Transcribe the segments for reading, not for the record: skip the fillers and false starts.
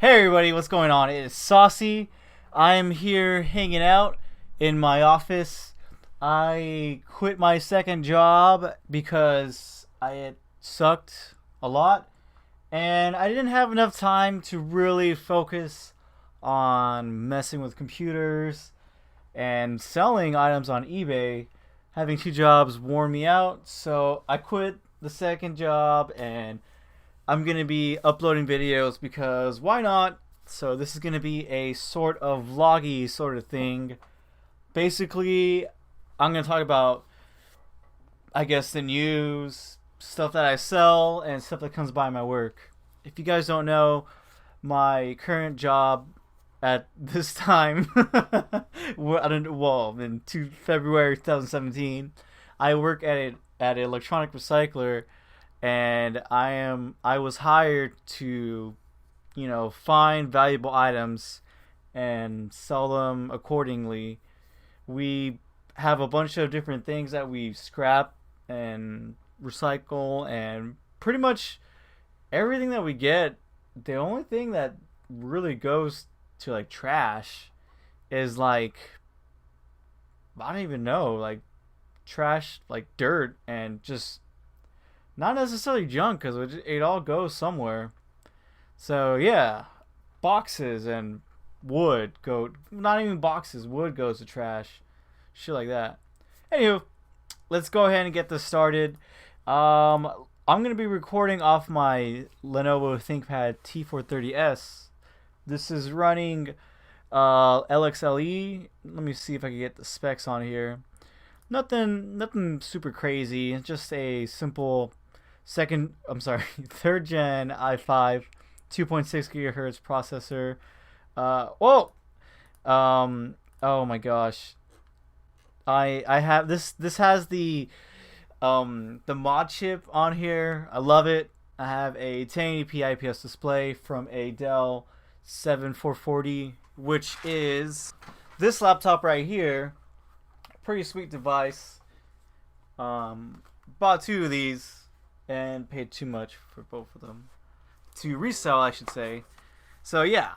Hey everybody, what's going on? It is Saucey. I am here hanging out in my office. I quit my second job because it sucked a lot and I didn't have enough time to really focus on messing with computers and selling items on eBay. Having two jobs wore me out, so I quit the second job and I'm going to be uploading videos because why not? So this is going to be a sort of vloggy sort of thing. Basically, I'm going to talk about, I guess, the news, stuff that I sell, and stuff that comes by my work. If you guys don't know, my current job at this time, in February 2017, I work at an electronic recycler, and I was hired to, find valuable items and sell them accordingly. We have a bunch of different things that we scrap and recycle, and pretty much everything that we get, the only thing that really goes to like trash is like, I don't even know, like trash, like dirt, and just not necessarily junk because it all goes somewhere. So yeah, boxes and wood go. Not even boxes, wood goes to trash. Shit like that. Anywho, let's go ahead and get this started. I'm gonna be recording off my Lenovo ThinkPad T430S. This is running LXLE. Let me see if I can get the specs on here. Nothing super crazy. Just a simple third gen i5 2.6 gigahertz processor. Oh my gosh, I have this has the mod chip on here. I love it. I have a 1080p IPS display from a Dell 7440, which is this laptop right here. Pretty sweet device. Bought two of these and paid too much for both of them to resell, I should say. So yeah,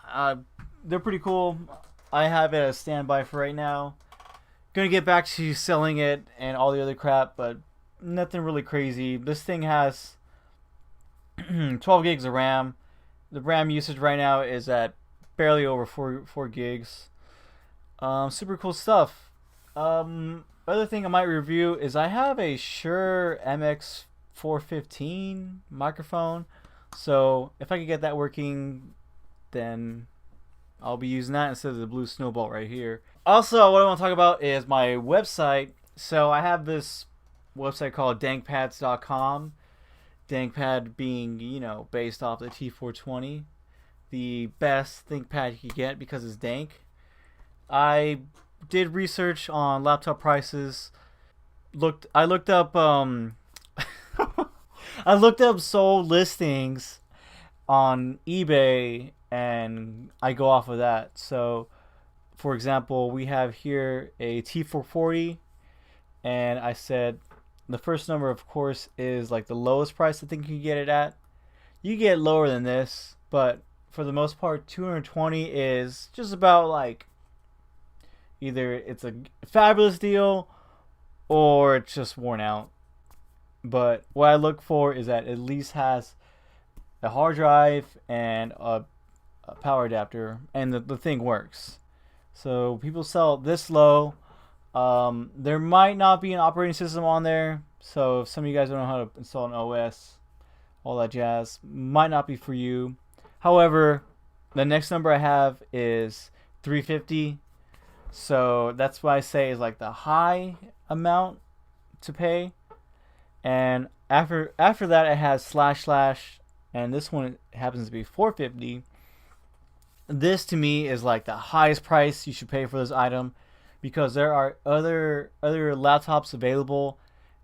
they're pretty cool. I have it as standby for right now. Gonna get back to selling it and all the other crap, but nothing really crazy. This thing has 12 gigs of RAM. The RAM usage right now is at barely over 4 gigs. Super cool stuff. Other thing I might review is I have a Shure MX415 microphone. So if I could get that working, then I'll be using that instead of the blue snowball right here. Also, what I want to talk about is my website. So I have this website called Dankpads.com. Dankpad being, based off the T420. The best ThinkPad you can get because it's dank. I did research on laptop prices. I looked up I looked up sold listings on eBay and I go off of that. So for example, we have here a T440 and I said the first number of course is like the lowest price I think you can get it at. You get lower than this, but for the most part 220 is just about like either it's a fabulous deal or it's just worn out. But what I look for is that it at least has a hard drive and a power adapter, and the thing works. So people sell this low. There might not be an operating system on there, so if some of you guys don't know how to install an OS, all that jazz, might not be for you. However, the next number I have is 350. So that's why I say is like the high amount to pay. And after that it has / and this one happens to be 450. This to me is like the highest price you should pay for this item because there are other laptops available,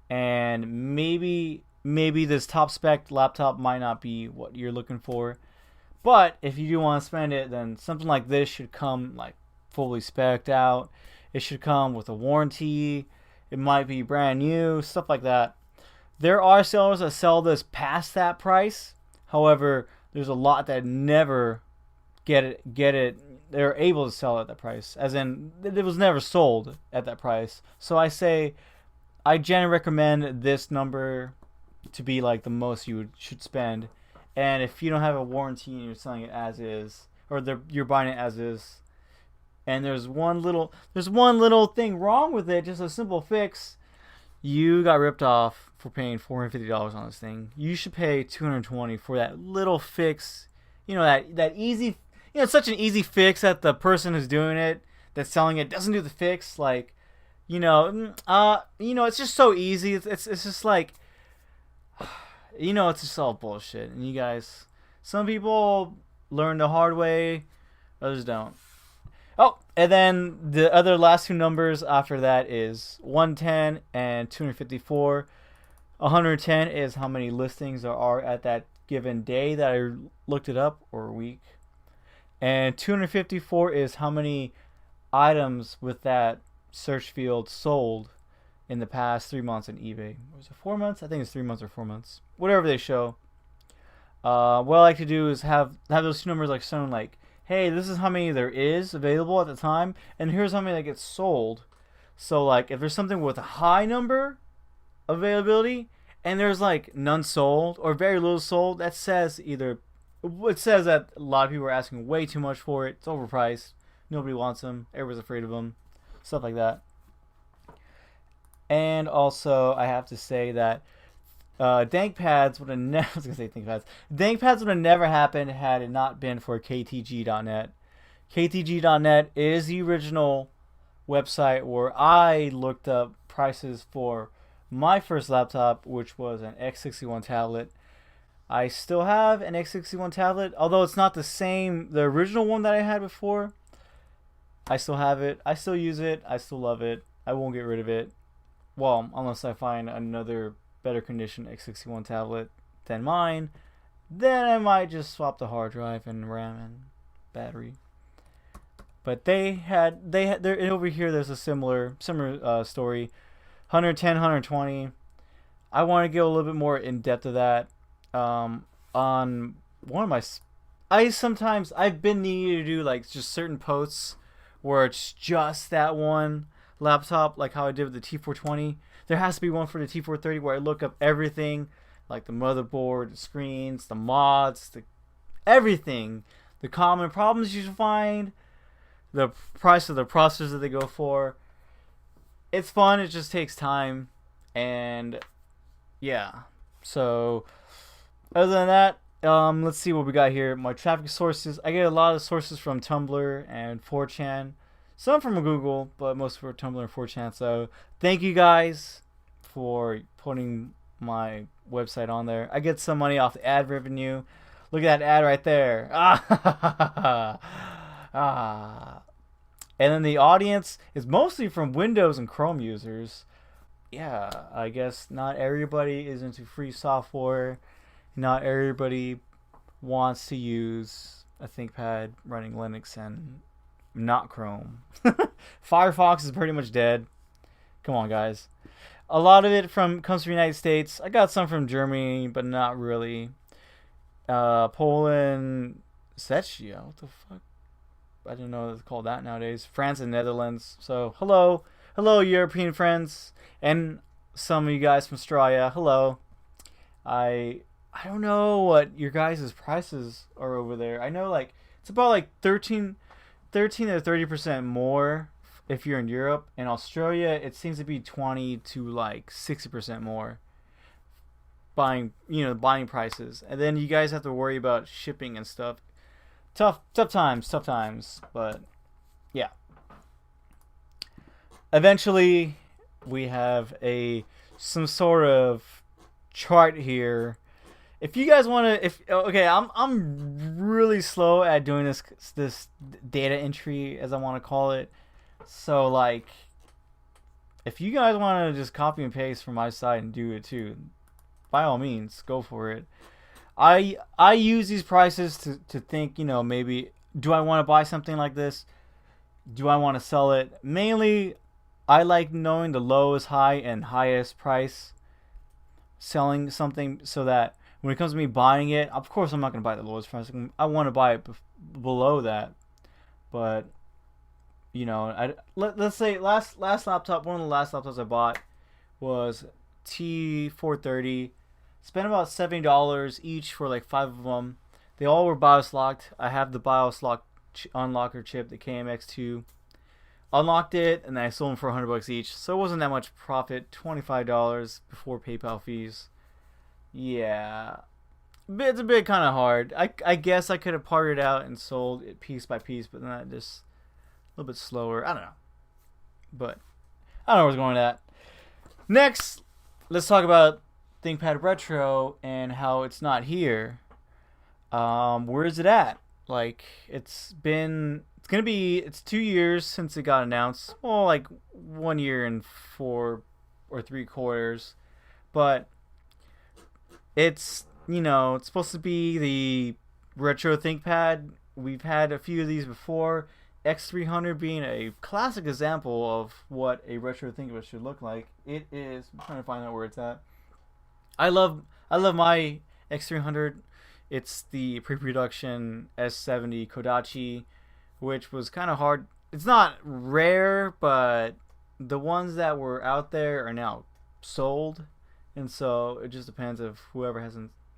and maybe this top spec laptop might not be what you're looking for. But if you do want to spend it, then something like this should come like fully spec'd out. It should come with a warranty. It might be brand new, stuff like that. There are sellers that sell this past that price. However, there's a lot that never get it. They're able to sell at that price, as in it was never sold at that price. So I generally recommend this number to be like the most you should spend. And if you don't have a warranty and you're selling it as is, or you're buying it as is, and there's one little thing wrong with it, just a simple fix, you got ripped off for paying $450 on this thing. You should pay $220 for that little fix. You know, that easy. You know, it's such an easy fix that the person who's doing it, that's selling it, doesn't do the fix. Like, it's just so easy. It's just like, it's just all bullshit. And you guys, some people learn the hard way, others don't. Oh, and then the other last two numbers after that is 110 and 254. 110 is how many listings there are at that given day that I looked it up, or week. And 254 is how many items with that search field sold in the past 3 months on eBay. Was it 4 months? I think it's 3 months or 4 months. Whatever they show. What I like to do is have those two numbers like shown, like, hey, this is how many there is available at the time, and here's how many that gets sold. So like, if there's something with a high number availability and there's like none sold or very little sold, that says it says that a lot of people are asking way too much for it. It's overpriced. Nobody wants them. Everybody's afraid of them. Stuff like that. And also, I have to say that Dankpads would have never. I was gonna say ThinkPads. Dankpads would have never happened had it not been for KTG.net. KTG.net is the original website where I looked up prices for my first laptop, which was an X61 tablet. I still have an X61 tablet, although it's not the original one that I had before. I still have it. I still use it. I still love it. I won't get rid of it. Well, unless I find another better condition X61 tablet than mine, then I might just swap the hard drive and RAM and battery. But they're over here. There's a similar story. 110, 120. I want to go a little bit more in depth of that. On one of my, I've been needing to do like just certain posts where it's just that one laptop, like how I did with the T420. There has to be one for the T430 where I look up everything, like the motherboard, the screens, the mods, everything, the common problems you should find, the price of the processors that they go for. It's fun. It just takes time, and yeah. So other than that, let's see what we got here. My traffic sources. I get a lot of sources from Tumblr and 4chan. Some from Google, but most for Tumblr and 4chan. So thank you guys for putting my website on there. I get some money off the ad revenue. Look at that ad right there. And then the audience is mostly from Windows and Chrome users. Yeah, I guess not everybody is into free software. Not everybody wants to use a ThinkPad running Linux and not Chrome. Firefox is pretty much dead. Come on, guys. A lot of it comes from the United States. I got some from Germany, but not really. Poland, Czechia. What the fuck? I didn't know it's called that nowadays. France and Netherlands. So hello, European friends, and some of you guys from Australia. Hello. I don't know what your guys' prices are over there. I know like it's about like 13 to 30% more if you're in Europe. In Australia, it seems to be 20 to like 60% more. Buying prices, and then you guys have to worry about shipping and stuff. Tough times, but yeah. Eventually, we have some sort of chart here. If you guys want to, I'm really slow at doing this data entry, as I want to call it. So like, if you guys want to just copy and paste from my side and do it too, by all means, go for it. I use these prices to think, maybe, do I want to buy something like this? Do I want to sell it? Mainly, I like knowing the lowest, high, and highest price selling something, so that when it comes to me buying it, of course I'm not going to buy the lowest price. I want to buy it below that. But let's say last laptop, one of the last laptops I bought was T430. Spent about $70 each for like 5 of them. They all were BIOS locked. I have the BIOS lock unlocker chip, the KMX2. Unlocked it, and then I sold them for $100 each. So it wasn't that much profit. $25 before PayPal fees. Yeah, it's a bit kind of hard. I guess I could have parted out and sold it piece by piece, but then just a little bit slower. I don't know. But I don't know where I was going with that. Next, let's talk about ThinkPad Retro and how it's not here. Where is it at? Like, it's 2 years since it got announced. Well, like 1 year and 4 or 3/4. But it's, it's supposed to be the retro ThinkPad. We've had a few of these before. X300 being a classic example of what a retro ThinkPad should look like. It is. I'm trying to find out where it's at. I love my X300. It's the pre-production S70 Kodachi, which was kind of hard. It's not rare, but the ones that were out there are now sold, and so it just depends of who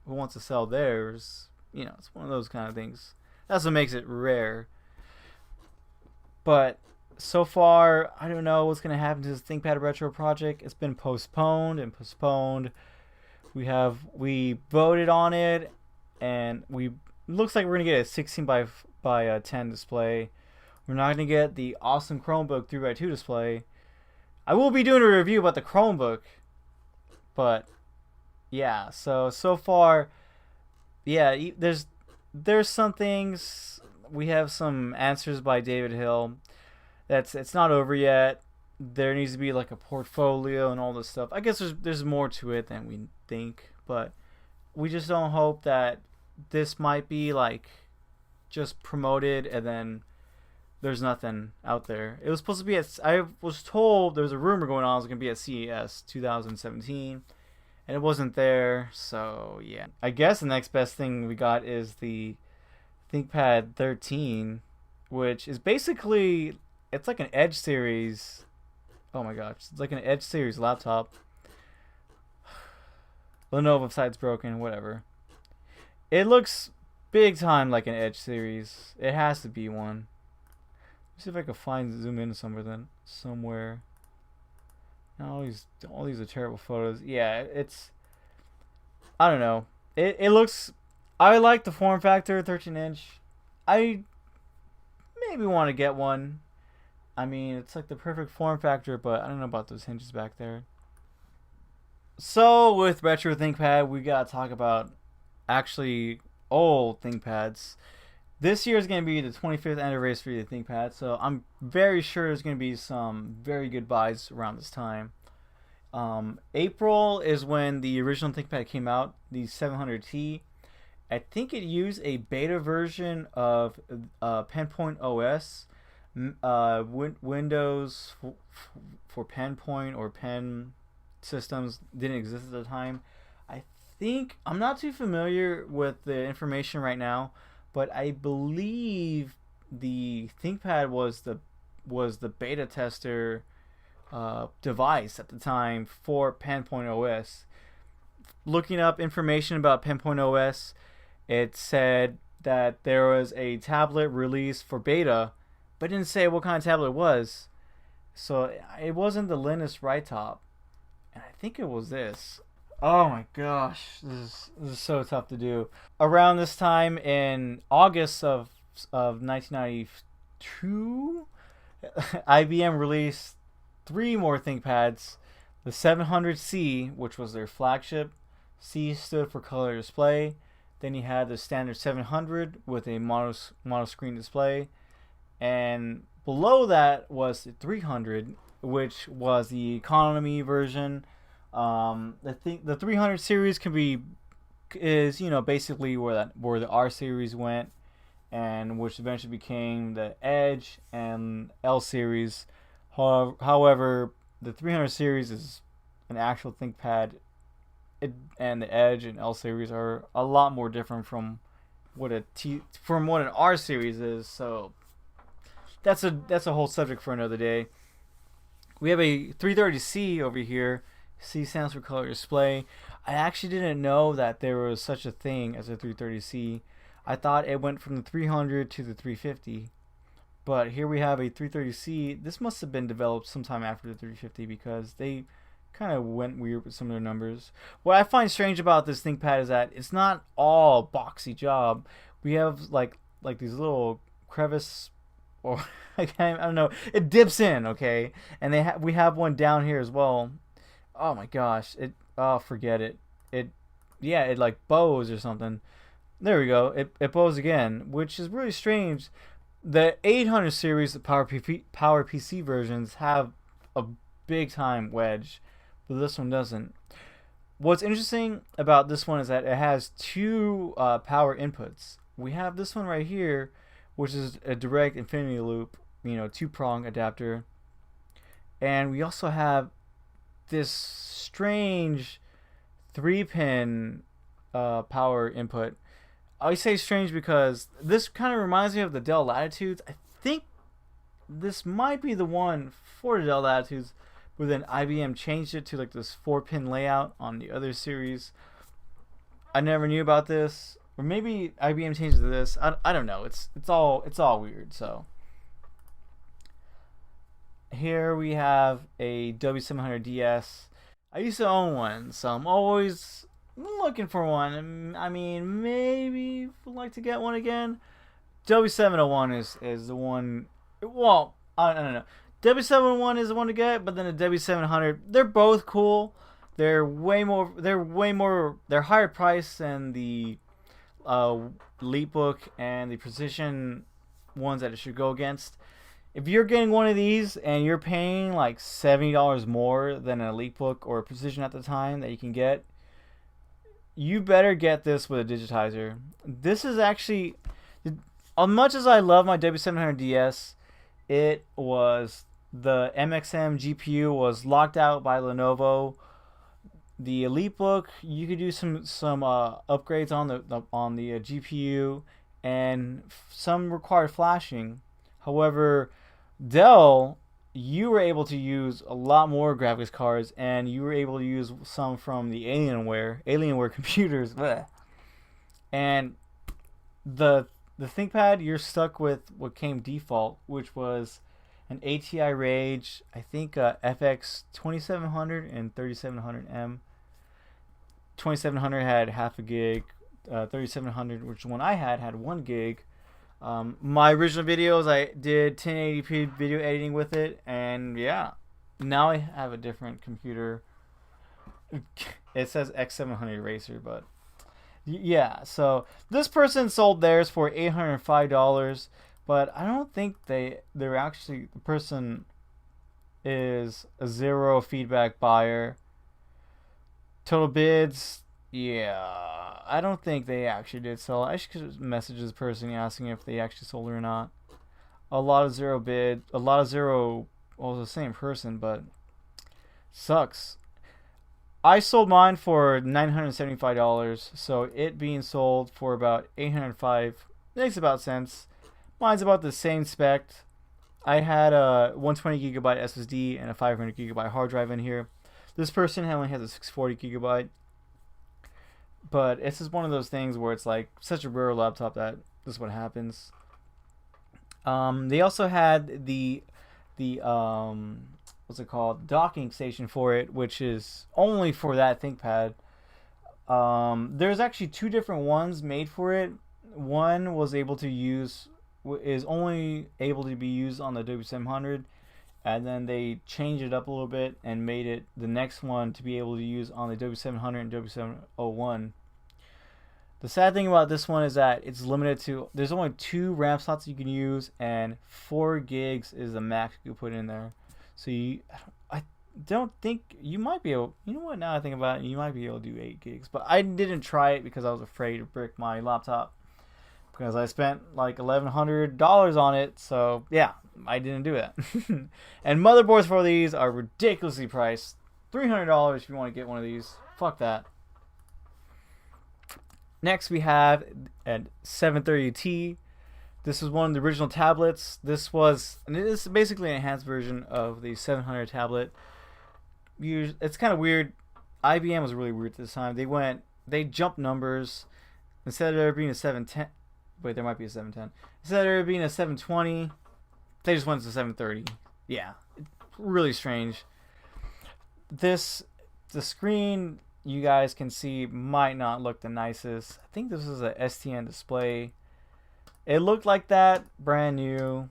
wants to sell theirs. It's one of those kind of things. That's what makes it rare. But so far, I don't know what's gonna happen to this ThinkPad Retro project. It's been postponed and postponed. We voted on it, and looks like we're gonna get a 16 by 10 display. We're not gonna get the awesome Chromebook 3x2 display. I will be doing a review about the Chromebook, but yeah. So far, yeah. There's some things. We have some answers by David Hill. It's not over yet. There needs to be like a portfolio and all this stuff. I guess there's more to it than we think, but we just don't hope that this might be like just promoted and then there's nothing out there. It was supposed to be I was told there was a rumor going on it was going to be at CES 2017, and it wasn't there. So yeah, I guess the next best thing we got is the ThinkPad 13, which is basically, it's like an Edge series. Oh my gosh, it's like an Edge series laptop. Lenovo side's broken, whatever. It looks big time like an Edge series. It has to be one. Let's see if I can zoom in somewhere. Now all these are terrible photos. Yeah, it's, I don't know. It looks, I like the form factor, 13-inch. I maybe want to get one. I mean, it's like the perfect form factor, but I don't know about those hinges back there. So with Retro ThinkPad, we gotta talk about actually old ThinkPads. This year is going to be the 25th anniversary of the ThinkPad, so I'm very sure there's going to be some very good buys around this time. April is when the original ThinkPad came out, the 700T. I think it used a beta version of PenPoint OS. Windows for PenPoint or Pen systems didn't exist at the time. I'm not too familiar with the information right now, but I believe the ThinkPad was the beta tester device at the time for PenPoint OS. Looking up information about PenPoint OS, it said that there was a tablet released for beta, but it didn't say what kind of tablet it was. So it wasn't the Linus Right Top, and I think it was this. Oh my gosh, this is so tough to do. Around this time in August of 1992, IBM released 3 more ThinkPads. The 700C, which was their flagship. C stood for color display. Then you had the standard 700 with a mono screen display, and below that was the 300, which was the economy version. The 300 series is basically where the R series went, and which eventually became the Edge and L series. However, the 300 series is an actual ThinkPad, and the Edge and L series are a lot more different from from what an R series is. So that's a whole subject for another day. We have a 330C over here. C stands for color display. I actually didn't know that there was such a thing as a 330C. I thought it went from the 300 to the 350. But here we have a 330C. This must have been developed sometime after the 350 because they kind of went weird with some of their numbers. What I find strange about this ThinkPad is that it's not all boxy job. We have like these little crevice, or I don't know. It dips in, okay, and we have one down here as well. Oh my gosh, forget it. It like bows or something. There we go. It bows again, which is really strange. The 800 series, the Power PC versions have a big time wedge, but this one doesn't. What's interesting about this one is that it has two power inputs. We have this one right here, which is a direct infinity loop, 2-prong adapter. And we also have this strange 3-pin power input. I say strange because this kind of reminds me of the Dell Latitudes. I think this might be the one for the Dell Latitudes, but then IBM changed it to like this 4-pin layout on the other series. I never knew about this, or maybe IBM changed it to this. I don't know. It's all weird. So here we have a W700DS. I used to own one, so I'm always looking for one. I mean, maybe would like to get one again. W701 is the one. Well, I don't know. W701 is the one to get, but then the W700, they're both cool. They're higher price than the LeapBook and the Precision ones that it should go against. If you're getting one of these and you're paying like $70 more than a LeapBook or a Precision at the time that you can get, you better get this with a digitizer. This is actually, as much as I love my W700DS, it was, the MXM GPU was locked out by Lenovo. The LeapBook, you could do some upgrades on the GPU, and some required flashing. However, Dell, you were able to use a lot more graphics cards, and you were able to use some from the Alienware computers. Bleh. And the ThinkPad, you're stuck with what came default, which was an ATI Rage, I think FX 2700 and 3700M. 2700 had half a gig. 3700, which one I had 1 gig. My original videos, I did 1080p video editing with it, and yeah, now I have a different computer. It says X700 Racer, but yeah. So this person sold theirs for $805, but I don't think they're actually, the person is a zero feedback buyer. Total bids, yeah, I don't think they actually did sell. I should message this person asking if they actually sold it or not. A lot of zero bid, a lot of zero. Well, the same person, but sucks. I sold mine for $975, so it being sold for about $805 makes about sense. Mine's about the same spec. I had a 120 gigabyte SSD and a 500 gigabyte hard drive in here. This person only has a 640 gigabyte. But it's just one of those things where it's like such a rare laptop that this is what happens. They also had the what's it called, docking station for it, which is only for that ThinkPad. There's actually 2 different ones made for it. One is only able to be used on the W700, and then they changed it up a little bit and made it the next one to be able to use on the W700 and W701. The sad thing about this one is that it's limited to, there's only 2 RAM slots you can use, and 4 gigs is the max you can put in there. So I don't think you might be able, you know what, now I think about it, you might be able to do 8 gigs. But I didn't try it because I was afraid to brick my laptop, because I spent like $1,100 on it. So yeah, I didn't do that. And motherboards for these are ridiculously priced. $300 if you want to get one of these. Fuck that. Next we have a 730T. This was one of the original tablets. This is basically an enhanced version of the 700 tablet. It's kind of weird. IBM was really weird this time. They jumped numbers. Instead of there being a 710, wait, there might be a 710. Instead of there being a 720, they just went to 730. Yeah, really strange. The screen you guys can see might not look the nicest. I think this is a STN display. It looked like that, brand new,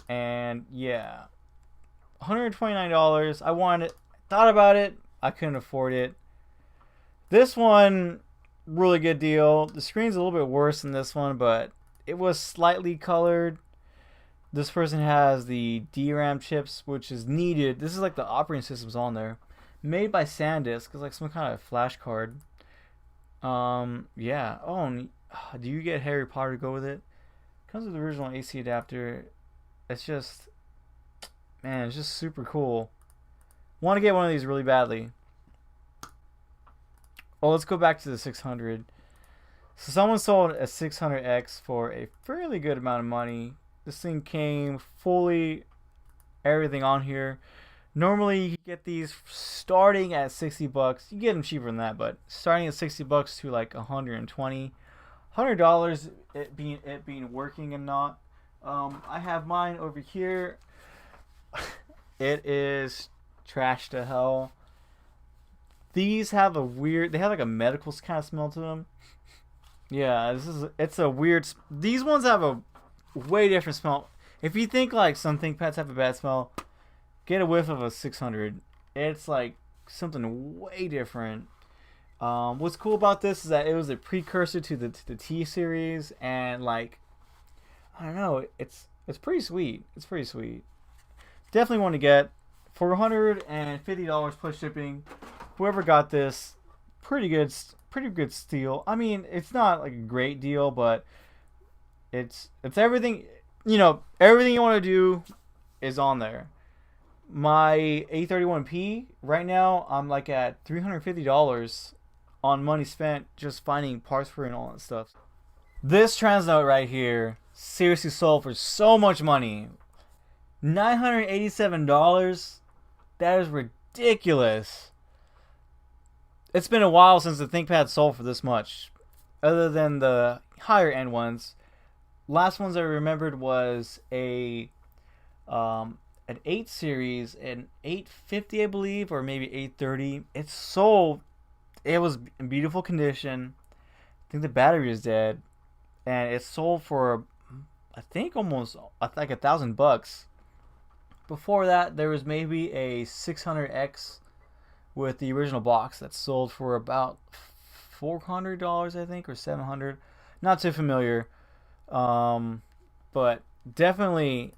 and yeah, $129. Thought about it, I couldn't afford it. This one, really good deal. The screen's a little bit worse than this one, but it was slightly colored. This person has the DRAM chips, which is needed. This is like the operating system's on there. Made by SanDisk. It's like some kind of flash card. Yeah. Oh, do you get Harry Potter to go with it? Comes with the original AC adapter. It's just, man, it's just super cool. Want to get one of these really badly. Well, let's go back to the 600. So someone sold a 600X for a fairly good amount of money. This thing came fully everything on here. Normally you get these starting at $60. You get them cheaper than that, but starting at $60 to like $120, $100 it being working and not. I have mine over here. It is trash to hell. These have they have like a medical kind of smell to them. Yeah, it's a weird. These ones have a way different smell. If you think like some ThinkPads have a bad smell, get a whiff of a 600. It's like something way different. What's cool about this is that it was a precursor to the T series, and like, I don't know, it's pretty sweet. It's pretty sweet. Definitely want to get for $150 plus shipping. Whoever got this, pretty good steal. I mean, it's not like a great deal, but it's everything. You know, everything you want to do is on there. My A31P right now, I'm like at $350 on money spent just finding parts for it and all that stuff. This Transnote right here seriously sold for so much money. $987. That is ridiculous. It's been a while since the ThinkPad sold for this much, other than the higher end ones. Last ones I remembered was an 8 series, an 850 I believe, or maybe 830. It sold. It was in beautiful condition. I think the battery is dead, and it sold for I think almost like $1,000. Before that, there was maybe a 600X with the original box that sold for about $400, I think, or $700. Not too familiar, but definitely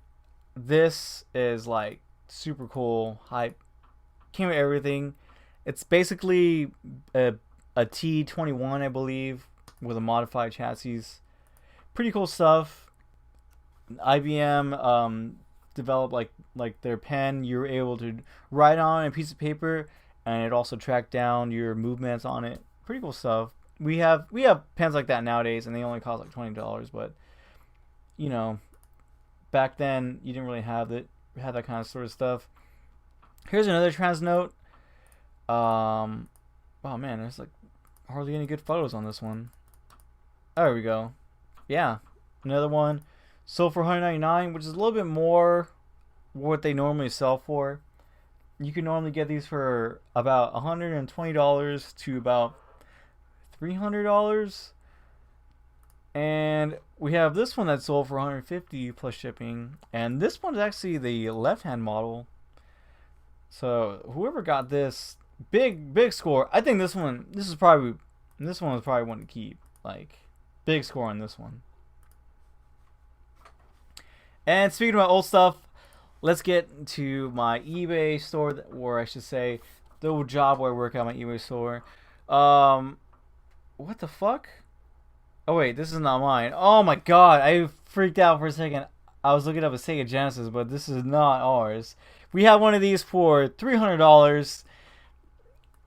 this is like super cool. Hype. Came with everything. It's basically a T21, I believe, with a modified chassis. Pretty cool stuff. IBM developed like their pen. You're able to write on a piece of paper, and it also tracked down your movements on it. Pretty cool stuff. We have pens like that nowadays, and they only cost like $20. But you know, back then you didn't really have that kind of sort of stuff. Here's another Transnote. Oh man, there's like hardly any good photos on this one. There we go. Yeah, another one. Sold for $199, which is a little bit more what they normally sell for. You can normally get these for about $120 to about $300. And we have this one that sold for $150 plus shipping. And this one is actually the left-hand model. So whoever got this, big score. I think this one was probably one to keep. Like, big score on this one. And speaking about old stuff, let's get to my eBay store, or I should say, the old job where I work at my eBay store. What the fuck? Oh wait, this is not mine. Oh my god, I freaked out for a second. I was looking up a Sega Genesis, but this is not ours. We have one of these for $300.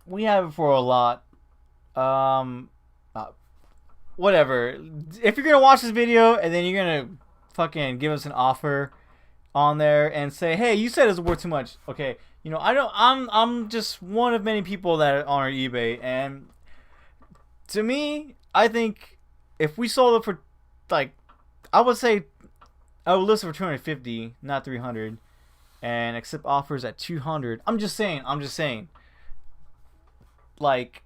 We have it for a lot. whatever. If you're gonna watch this video and then you're gonna fucking give us an offer on there and say, hey, you said it's worth too much. Okay, you know, I don't. I'm just one of many people that are on our eBay, and to me, I think if we sold it for like, I would say I would list it for 250, not 300, and accept offers at 200. I'm just saying. Like,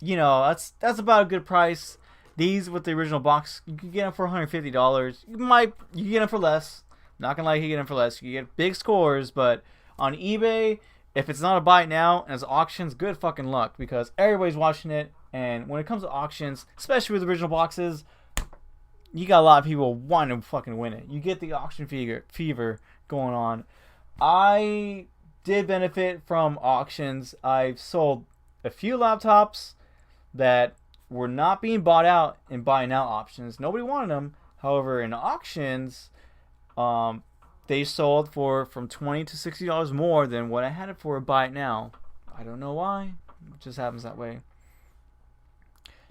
you know, that's about a good price. These with the original box, you can get them for $150. You can get them for less. Not gonna lie, you can get them for less. You can get big scores, but on eBay, if it's not a buy now and it's auctions, good fucking luck because everybody's watching it. And when it comes to auctions, especially with original boxes, you got a lot of people wanting to fucking win it. You get the auction fever going on. I did benefit from auctions. I've sold a few laptops that were not being bought out in buy now options. Nobody wanted them. However, in auctions, they sold for from $20 to $60 more than what I had it for a buy it now. I don't know why. It just happens that way.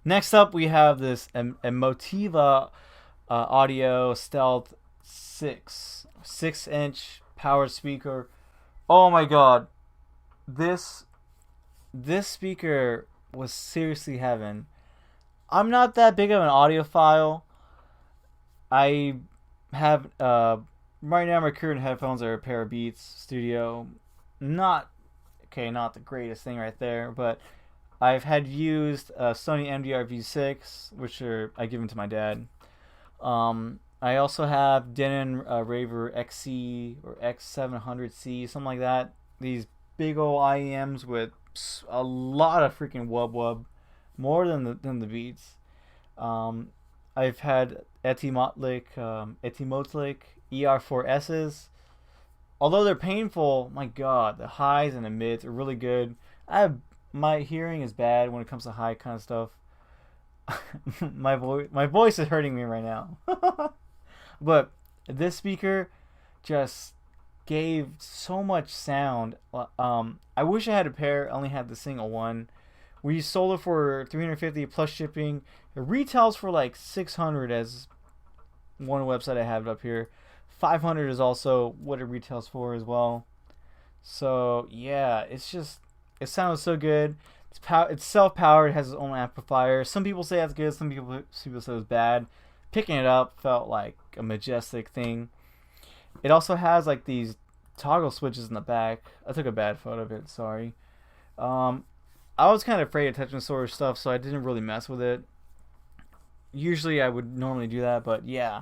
Next up, we have this Emotiva audio stealth 6-inch powered speaker. Oh my god, this speaker was seriously heaven. I'm not that big of an audiophile. I have right now my current headphones are a pair of Beats Studio. Not the greatest thing right there, but I've had used Sony MDR V6, which I give them to my dad. I also have Denon Raver XC or X700C, something like that. These big old IEMs with a lot of freaking wub, more than the Beats. I've had Etimotlic ER4Ss. Although they're painful, my god, the highs and the mids are really good. My hearing is bad when it comes to high kind of stuff. my voice is hurting me right now. But this speaker just gave so much sound. I wish I had a pair. I only had the single one. We sold it for $350 plus shipping. It retails for like $600 as one website I have it up here. $500 is also what it retails for as well. So yeah, it sounds so good. It's self-powered. It has its own amplifier. Some people say that's good. Some people say it's bad. Picking it up felt like a majestic thing. It also has like these toggle switches in the back. I took a bad photo of it. Sorry. I was kind of afraid of touching sort of stuff, so I didn't really mess with it. Usually I would normally do that, but yeah.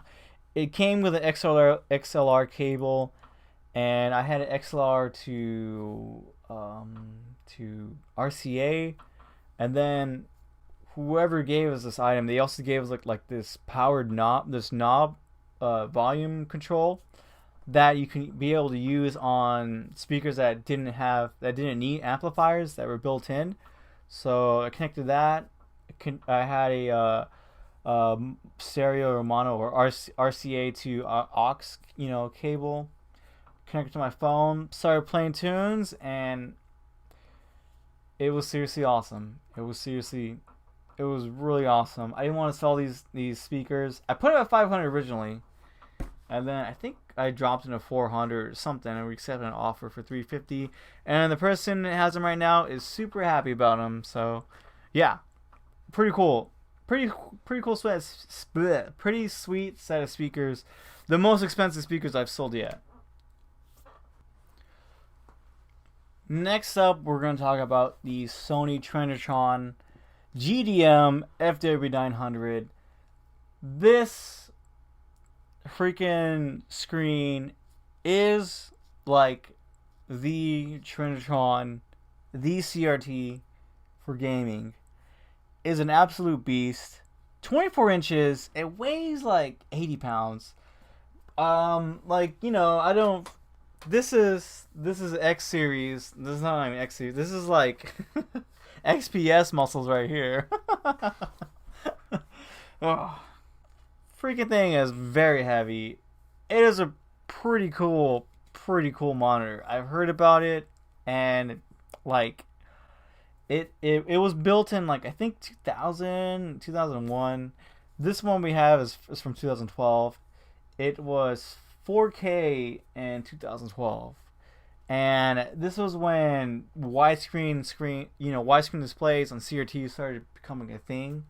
It came with an XLR cable, and I had an XLR to RCA, and then whoever gave us this item, they also gave us like this powered knob, volume control that you can be able to use on speakers that didn't need amplifiers that were built in. So I connected that. I had a stereo or mono or RCA to aux cable connected to my phone, started playing tunes, and it was seriously awesome. It was really awesome. I didn't want to sell these speakers. I put it at $500 originally, and then I think I dropped into $400 or something, and we accepted an offer for $350. And the person that has them right now is super happy about them. So, yeah, pretty cool. Pretty sweet set of speakers. The most expensive speakers I've sold yet. Next up, we're going to talk about the Sony Trinitron GDM FW900. This freaking screen is like the Trinitron, the CRT for gaming. Is an absolute beast. 24 inches. It weighs like 80 pounds. This is X series. This is not even X series. This is like XPS muscles right here. Oh, freaking thing is very heavy. It is a pretty cool monitor. I've heard about it, and like it was built in like I think 2001. This one we have is from 2012. It was 4K in 2012. And this was when widescreen displays on CRT started becoming a thing.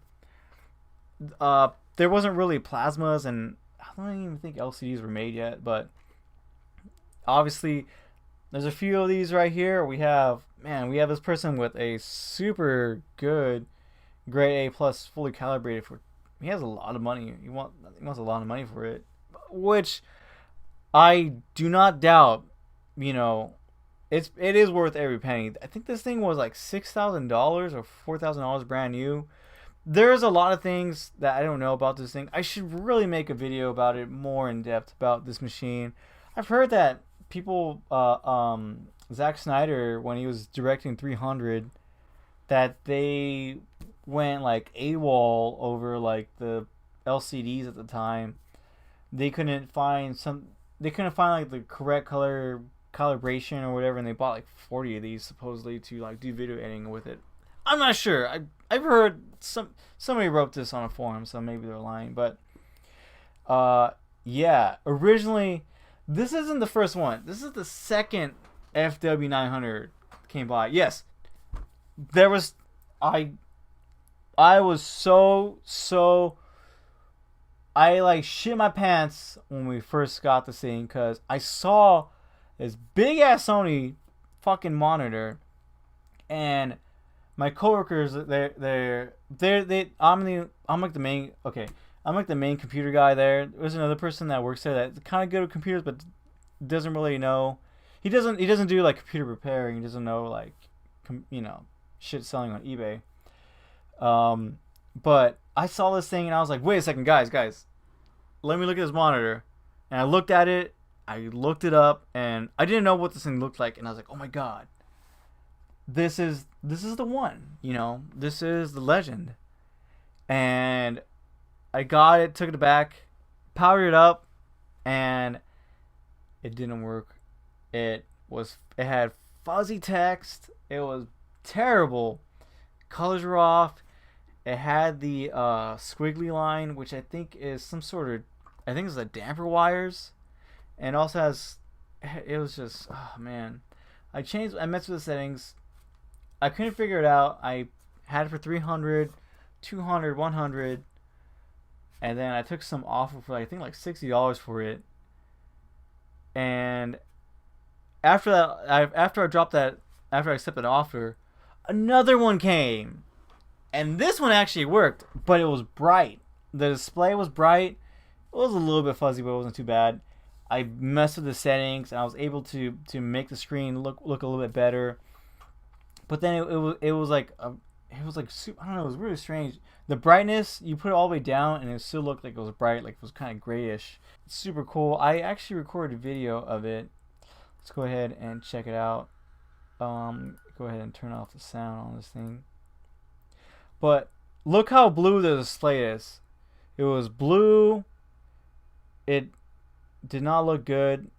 There wasn't really plasmas, and I don't even think LCDs were made yet. But obviously, there's a few of these right here. We have this person with a super good grade A plus, fully calibrated for. He has a lot of money. He wants a lot of money for it, which I do not doubt. It is worth every penny. I think this thing was like $6,000 or $4,000 brand new. There's a lot of things that I don't know about this thing. I should really make a video about it more in depth about this machine. I've heard that people, Zack Snyder, when he was directing 300, that they went like AWOL over like the LCDs at the time. They couldn't find like the correct color calibration or whatever, and they bought like 40 of these supposedly to like do video editing with it. I'm not sure. I've heard somebody wrote this on a forum, so maybe they're lying. But yeah, originally this isn't the first one. This is the second FW900 came by. Yes, there was I was so I like shit my pants when we first got this thing, because I saw this big ass Sony fucking monitor, and my coworkers I'm like the main computer guy there. There's another person that works there that's kind of good with computers but doesn't really know. He doesn't do like computer repairing. He doesn't know like shit selling on eBay. But I saw this thing and I was like, wait a second, guys, let me look at this monitor. And I looked at it, I looked it up, and I didn't know what this thing looked like, and I was like, oh my god, this is the one, this is the legend. And I got it, took it back, powered it up, and it didn't work. It had fuzzy text, it was terrible, colors were off. It had the squiggly line, which I think is some sort of, I think it's the damper wires, and also it was just, oh man. I messed with the settings. I couldn't figure it out. I had it for 300, 200, 100, and then I took some offer for I think like $60 for it. And after that, after I accepted the offer, another one came. And this one actually worked, but it was bright. The display was bright. It was a little bit fuzzy, but it wasn't too bad. I messed with the settings, and I was able to make the screen look a little bit better. But then it was like super, I don't know. It was really strange. The brightness, you put it all the way down, and it still looked like it was bright, like it was kind of grayish. It's super cool. I actually recorded a video of it. Let's go ahead and check it out. Go ahead and turn off the sound on this thing. But look how blue the display is. It was blue. It did not look good.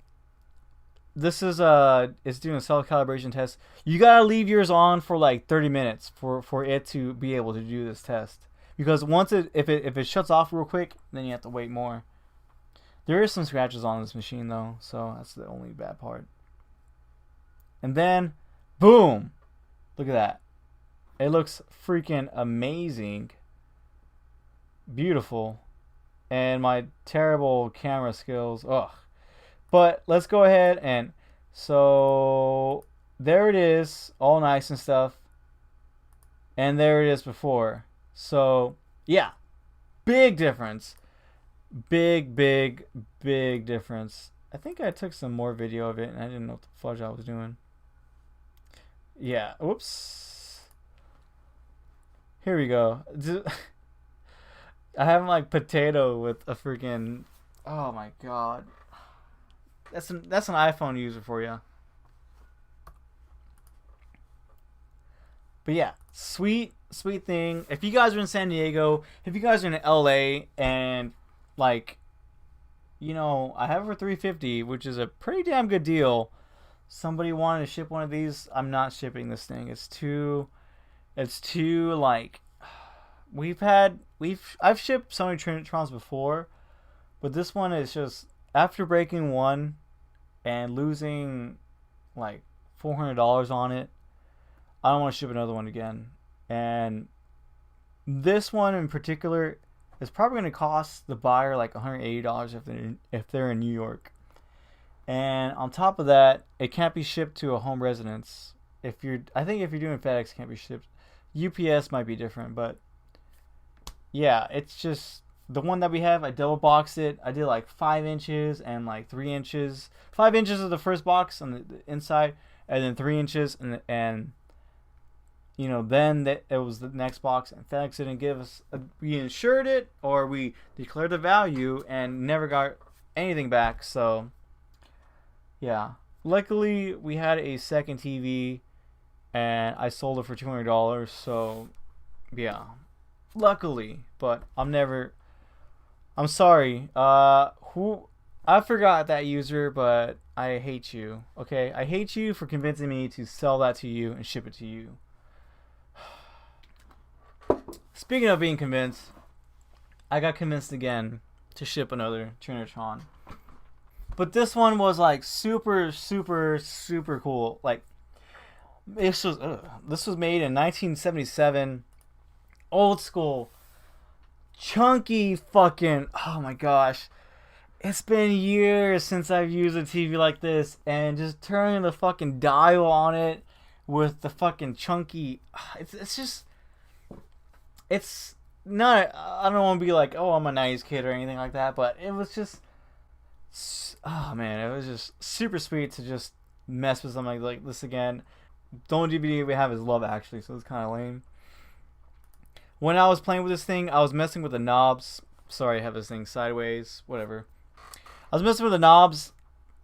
This is it's doing a self calibration test. You gotta leave yours on for like 30 minutes for it to be able to do this test. Because if it shuts off real quick, then you have to wait more. There is some scratches on this machine though, so that's the only bad part. And then, boom! Look at that. It looks freaking amazing. Beautiful. And my terrible camera skills. Ugh. But let's go ahead and... So, there it is. All nice and stuff. And there it is before. So, yeah. Big difference. Big difference. I think I took some more video of it and I didn't know what the fudge I was doing. Yeah. Whoops. Here we go. I have like potato with a freaking. Oh my god. That's an iPhone user for you. But yeah, sweet thing. If you guys are in San Diego, if you guys are in LA, and like, I have it for $350, which is a pretty damn good deal. Somebody wanted to ship one of these. I'm not shipping this thing. It's too like I've shipped Sony Trinitrons before, but this one is just after breaking one and losing like $400 on it. I don't want to ship another one again. And this one in particular is probably going to cost the buyer like $180 if they're in New York. And on top of that, it can't be shipped to a home residence. I think if you're doing FedEx, it can't be shipped. UPS might be different, but yeah, it's just the one that we have. I double boxed it. I did like 5 inches and like 3 inches. 5 inches of the first box on the inside, and then 3 inches, and you know, then it was the next box, and FedEx didn't give us. We insured it, or we declared the value, and never got anything back. So yeah, luckily we had a second TV, and I sold it for $200. So yeah, luckily. But I'm sorry. I forgot that user, but I hate you. Okay, I hate you for convincing me to sell that to you and ship it to you. Speaking of being convinced, I got convinced again to ship another Trinitron. But this one was like super, super, super cool. Like this was made in 1977, old school, chunky fucking. Oh my gosh, it's been years since I've used a TV like this, and just turning the fucking dial on it with the fucking chunky. It's just. It's not. I don't want to be like, oh, I'm a nice kid or anything like that, but it was just. Oh man, it was just super sweet to just mess with something like this again. The only DVD we have is Love Actually, so it's kind of lame. When I was playing with this thing, I was messing with the knobs. Sorry, I have this thing sideways. Whatever. I was messing with the knobs,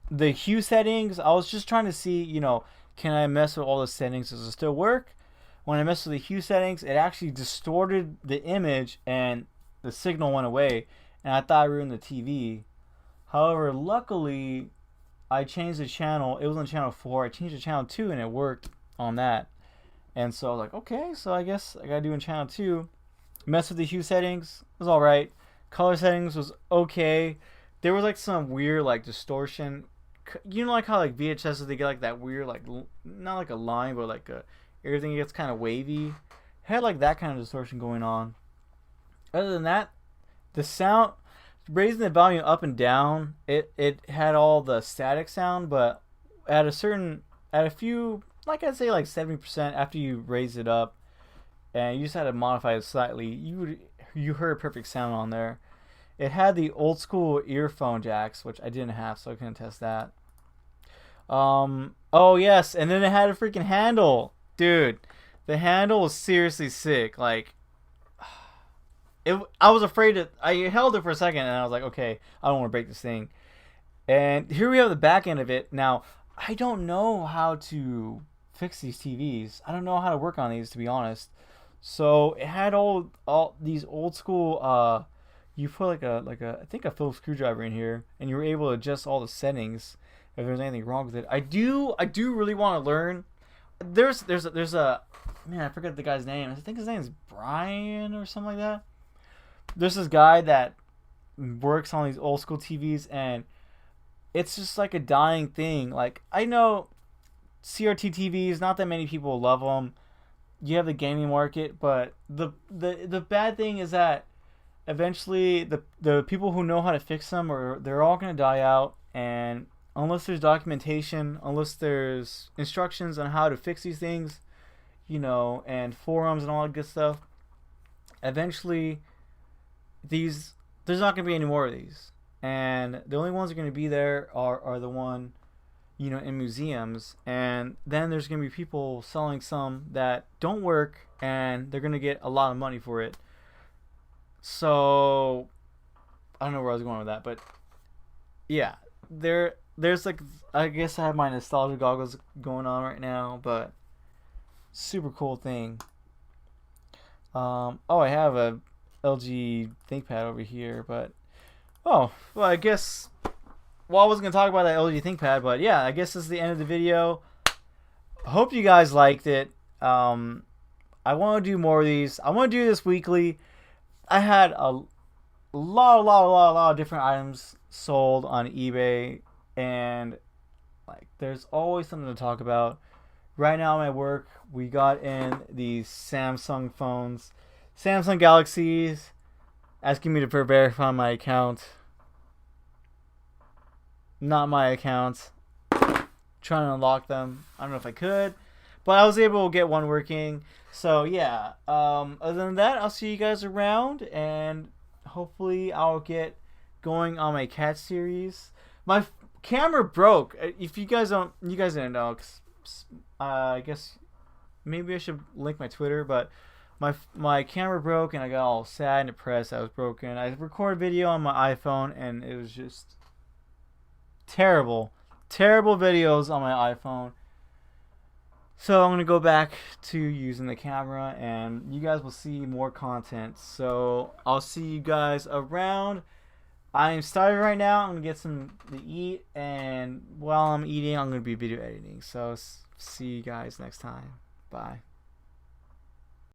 the hue settings. I was just trying to see, you know, can I mess with all the settings? Does it still work? When I messed with the hue settings, it actually distorted the image and the signal went away, and I thought I ruined the TV. However, luckily, I changed the channel. It was on channel 4. I changed to channel 2, and it worked on that. And so I was like, okay, so I guess I gotta do in channel 2. Mess with the hue settings. It was alright. Color settings was okay. There was like some weird like distortion. You know, like how like VHS they get like that weird like not like a line, but like a everything gets kind of wavy. It had like that kind of distortion going on. Other than that, the sound, raising the volume up and down, it had all the static sound, but at a few, like I'd say like 70% after you raise it up, and you just had to modify it slightly, you heard perfect sound on there. It had the old school earphone jacks, which I didn't have, so I couldn't test that. Oh yes, and then it had a freaking handle. Dude, the handle was seriously sick. Like, I was afraid that I held it for a second, and I was like, okay, I don't want to break this thing. And here we have the back end of it. Now, I don't know how to fix these TVs. I don't know how to work on these, to be honest. So it had all these old school. You put like a I think a Phillips screwdriver in here, and you were able to adjust all the settings if there's anything wrong with it. I do really want to learn. There's a man, I forget the guy's name. I think his name is Brian or something like that. There's this guy that works on these old school TVs, and it's just like a dying thing. Like, I know CRT TVs, not that many people love them. You have the gaming market, but the bad thing is that eventually the people who know how to fix them they're all gonna die out, and unless there's documentation, unless there's instructions on how to fix these things, you know, and forums and all that good stuff, eventually there's not going to be any more of these. And the only ones that are going to be there are the one, you know, in museums. And then there's going to be people selling some that don't work, and they're going to get a lot of money for it. So I don't know where I was going with that, but yeah, there's like, I guess I have my nostalgia goggles going on right now, but super cool thing. I have a LG ThinkPad over here, but well, I guess, I wasn't gonna talk about that LG ThinkPad, but yeah, I guess this is the end of the video. I hope you guys liked it. I want to do more of these. I want to do this weekly. I had a lot of different items sold on eBay, and like there's always something to talk about. Right now, at my work, we got in these Samsung phones, Samsung Galaxies, asking me to verify my account. Not my account. Trying to unlock them. I don't know if I could, but I was able to get one working. So yeah. Other than that, I'll see you guys around, and hopefully I'll get going on my cat series. My camera broke. If you guys don't, you guys didn't know. I guess maybe I should link my Twitter, but my camera broke and I got all sad and depressed. That was broken. I recorded video on my iPhone and it was just terrible videos on my iPhone. So I'm gonna go back to using the camera, and you guys will see more content. So I'll see you guys around. I am starving right now. I'm gonna get some to eat, and while I'm eating, I'm gonna be video editing. So see you guys next time. Bye.